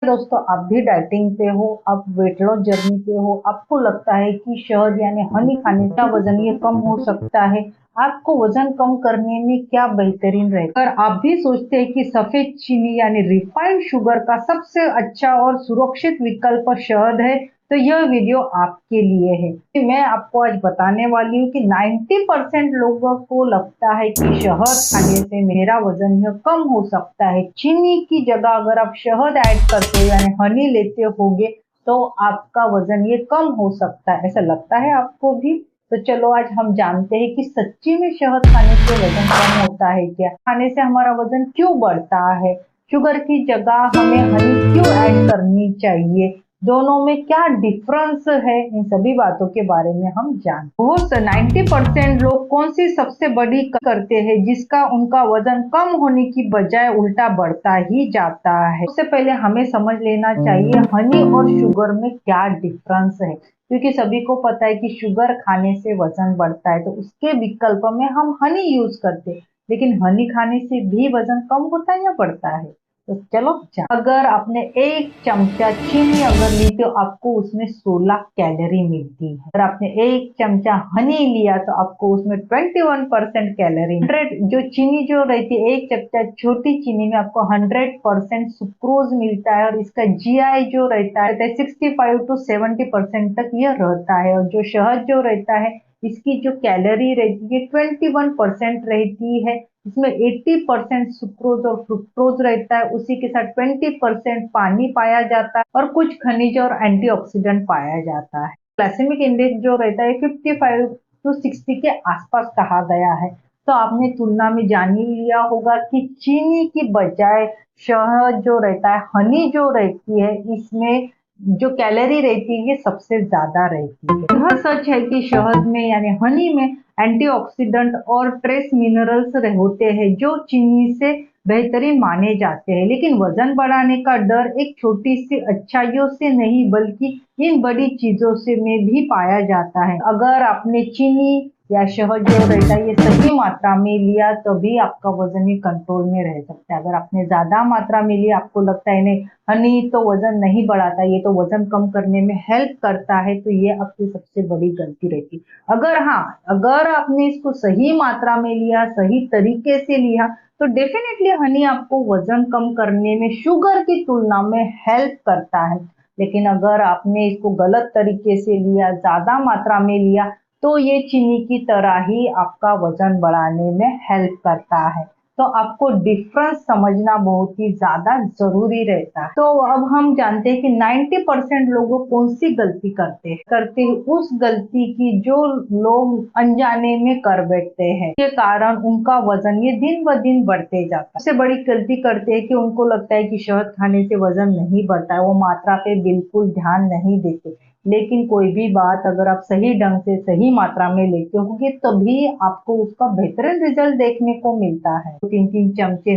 दोस्तों, आप भी डाइटिंग पे हो, आप वेट लॉस जर्नी पे हो, आपको लगता है कि शहद यानी हनी खाने से वजन ये कम हो सकता है। आपको वजन कम करने में क्या बेहतरीन रहेगा? अगर आप भी सोचते हैं कि सफेद चीनी यानी रिफाइंड शुगर का सबसे अच्छा और सुरक्षित विकल्प शहद है, तो यह वीडियो आपके लिए है। कि मैं आपको आज बताने वाली हूँ कि 90% लोगों को लगता है कि शहद खाने से मेरा वजन यह कम हो सकता है। चीनी की जगह अगर आप शहद ऐड करते हो यानी हनी लेते होगे तो आपका वजन ये कम हो सकता है। ऐसा लगता है आपको भी? तो चलो आज हम जानते हैं कि सच्ची में शहद खाने से वजन कम होता है क्या? खाने से हमारा वजन क्यों बढ़ता है? शुगर की जगह हमें हनी क्यों ऐड करनी चाहिए? दोनों में क्या डिफरेंस है? इन सभी बातों के बारे में हम बहुत 90% लोग कौन सी सबसे बड़ी करते हैं जिसका उनका वजन कम होने की बजाय उल्टा बढ़ता ही जाता है। उससे पहले हमें समझ लेना चाहिए हनी और शुगर में क्या डिफरेंस है, क्योंकि सभी को पता है कि शुगर खाने से वजन बढ़ता है तो उसके विकल्प में हम हनी यूज करते हैं, लेकिन हनी खाने से भी वजन कम होता है या बढ़ता है? तो चलो अगर आपने एक चमचा चीनी अगर ली तो आपको उसमें 16 कैलोरी मिलती है। अगर आपने एक चमचा हनी लिया तो आपको उसमें 21% कैलोरी। 100 जो चीनी जो रहती है, एक चमचा छोटी चीनी में आपको 100% सुक्रोज मिलता है और इसका जीआई जो रहता है 65 to 70% तक यह रहता है। और जो शहद जो रहता है इसकी जो कैलोरी रहती है 21% रहती है। इसमें 80% सुक्रोज और फ्रुक्टोज रहता है, उसी के साथ 20% पानी पाया जाता है और कुछ खनिज और एंटीऑक्सीडेंट पाया जाता है। ग्लाइसेमिक इंडेक्स जो रहता है 55 to 60 के आसपास कहा गया है। तो आपने तुलना में जान ही लिया होगा कि चीनी की बजाय शहद जो रहता है, हनी जो रहती है, इसमें जो कैलोरी रहती है ये सबसे ज्यादा रहती है। यह सच है कि शहद में यानी हनी में एंटीऑक्सीडेंट और ट्रेस मिनरल्स होते हैं जो चीनी से बेहतरीन माने जाते हैं, लेकिन वजन बढ़ाने का डर एक छोटी सी अच्छाइयों से नहीं बल्कि इन बड़ी चीजों से में भी पाया जाता है। अगर आपने चीनी या शहद जो रहता है ये सही मात्रा में लिया तभी आपका वजन ही कंट्रोल में रह सकता है। अगर आपने ज्यादा मात्रा में लिया, आपको लगता है नहीं हनी तो वजन नहीं बढ़ाता, ये तो वजन कम करने में हेल्प करता है, तो ये आपकी सबसे बड़ी गलती रहती। अगर आपने इसको सही मात्रा में लिया, सही तरीके से लिया, तो डेफिनेटली हनी आपको वजन कम करने में शुगर की तुलना में हेल्प करता है। लेकिन अगर आपने इसको गलत तरीके से लिया, ज्यादा मात्रा में लिया, तो ये चीनी की तरह ही आपका वजन बढ़ाने में हेल्प करता है। तो आपको डिफरेंस समझना बहुत ही ज्यादा जरूरी रहता है। तो अब हम जानते हैं कि 90% लोगों कौन सी गलती करते हैं उस गलती की जो लोग अनजाने में कर बैठते हैं, के कारण उनका वजन ये दिन ब दिन बढ़ते जाता है। सबसे बड़ी गलती करते हैं कि उनको लगता है कि शहद खाने से वजन नहीं बढ़ता है, वो मात्रा पे बिल्कुल ध्यान नहीं देते। लेकिन कोई भी बात अगर आप सही ढंग से सही मात्रा में लेते होंगे तभी आपको उसका बेहतरीन रिजल्ट देखने को मिलता है। 3-3 चमचे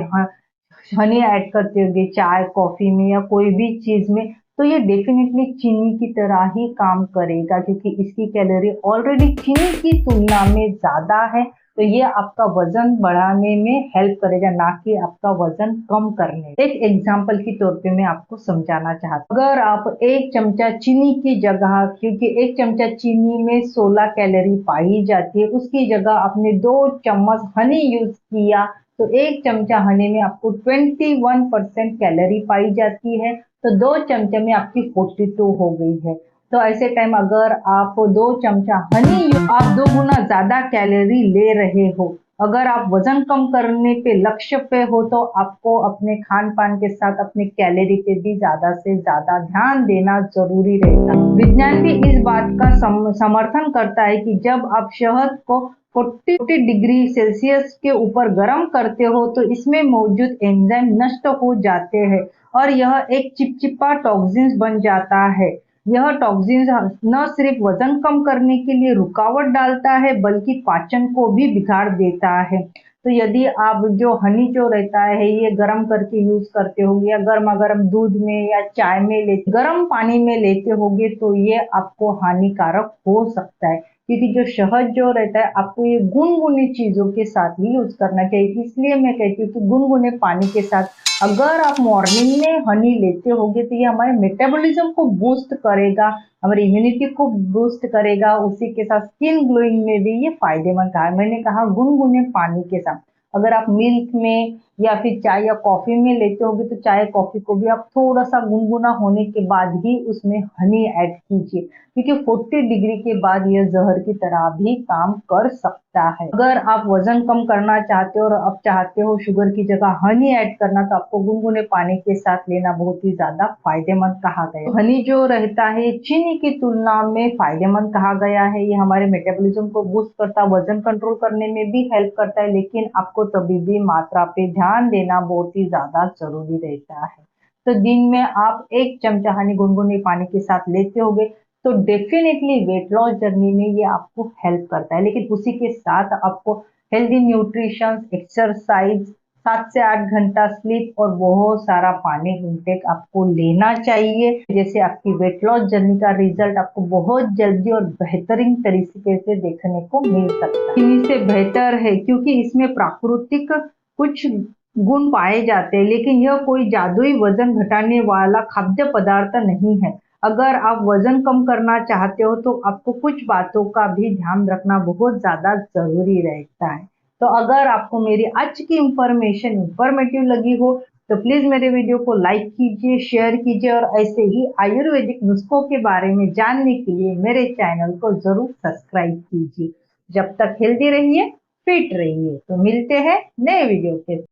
हनी ऐड करते होंगे चाय कॉफी में या कोई भी चीज में, तो ये डेफिनेटली चीनी की तरह ही काम करेगा, क्योंकि इसकी कैलोरी ऑलरेडी चीनी की तुलना में ज्यादा है। तो ये आपका वजन बढ़ाने में हेल्प करेगा, ना कि आपका वजन कम करने। एक एग्जांपल के तौर पे मैं आपको समझाना चाहता हूँ। अगर आप एक चमचा चीनी की जगह, क्योंकि एक चमचा चीनी में 16 कैलोरी पाई जाती है, उसकी जगह आपने 2 चम्मच हनी यूज किया तो एक चमचा हनी में आपको 21% कैलोरी पाई जाती है, तो 2 चमचे में आपकी 42 हो गई है। तो ऐसे टाइम अगर आप 2 चमचा हनी आप 2 गुना ज्यादा कैलोरी ले रहे हो। अगर आप वजन कम करने पे लक्ष्य पे हो तो आपको अपने खान पान के साथ अपने कैलोरी पे भी ज्यादा से ज्यादा ध्यान देना जरूरी रहता है। विज्ञान भी इस बात का समर्थन करता है कि जब आप शहद को 40 डिग्री सेल्सियस के ऊपर गर्म करते हो तो इसमें मौजूद एंजाइम नष्ट हो जाते हैं और यह एक चिपचिपा टॉक्सिन्स बन जाता है। यह टॉक्सिन्स न सिर्फ वजन कम करने के लिए रुकावट डालता है बल्कि पाचन को भी बिगाड़ देता है। तो यदि आप जो हनी जो रहता है ये गर्म करके यूज करते होंगे या गर्मा गर्म दूध में या चाय में गर्म पानी में लेते होंगे तो ये आपको हानिकारक हो सकता है। क्योंकि जो शहद जो रहता है आपको ये गुनगुनी चीजों के साथ ही यूज करना चाहिए। इसलिए मैं कहती हूँ कि गुनगुने पानी के साथ अगर आप मॉर्निंग में हनी लेते होगे तो ये हमारे मेटाबॉलिज्म को बूस्ट करेगा, हमारी इम्यूनिटी को बूस्ट करेगा, उसी के साथ स्किन ग्लोइंग में भी ये फायदेमंद है। मैंने कहा गुनगुने पानी के साथ। अगर आप मिल्क में या फिर चाय या कॉफी में लेते होगे तो चाय कॉफी को भी आप थोड़ा सा गुनगुना होने के बाद ही उसमें हनी ऐड कीजिए, क्योंकि 40 डिग्री के बाद यह जहर की तरह भी काम कर सकता है। अगर आप वजन कम करना चाहते हो और आप चाहते हो शुगर की जगह हनी ऐड करना, तो आपको गुनगुने पानी के साथ लेना बहुत ही ज्यादा फायदेमंद कहा गया है। हनी जो रहता है चीनी की तुलना में फायदेमंद कहा गया है। ये हमारे मेटाबॉलिज्म को बूस्ट करता है, वजन कंट्रोल करने में भी हेल्प करता है, लेकिन आपको तभी भी मात्रा पे ध्यान देना बहुत ही ज्यादा जरूरी रहता है। तो दिन में आप 1 चमचा हनी गुनगुने पानी के साथ लेते होगे तो डेफिनेटली वेट लॉस जर्नी में ये आपको हेल्प करता है। लेकिन उसी के साथ आपको हेल्दी न्यूट्रिशन, एक्सरसाइज, 7 से 8 घंटा स्लीप और बहुत सारा पानी इंटेक आपको लेना चाहिए, जैसे आपकी वेट लॉस जर्नी का रिजल्ट आपको बहुत जल्दी और बेहतरीन तरीके से देखने को मिल सकता है। चीनी से बेहतर है क्योंकि इसमें प्राकृतिक कुछ गुण पाए जाते हैं, लेकिन यह कोई जादुई वजन घटाने वाला खाद्य पदार्थ नहीं है। अगर आप वजन कम करना चाहते हो तो आपको कुछ बातों का भी ध्यान रखना बहुत ज्यादा जरूरी रहता है। तो अगर आपको मेरी आज की इंफॉर्मेशन इंफॉर्मेटिव लगी हो तो प्लीज मेरे वीडियो को लाइक कीजिए, शेयर कीजिए और ऐसे ही आयुर्वेदिक नुस्खों के बारे में जानने के लिए मेरे चैनल को जरूर सब्सक्राइब कीजिए। जब तक हेल्दी रहिए, फिट रहिए। तो मिलते हैं नए वीडियो के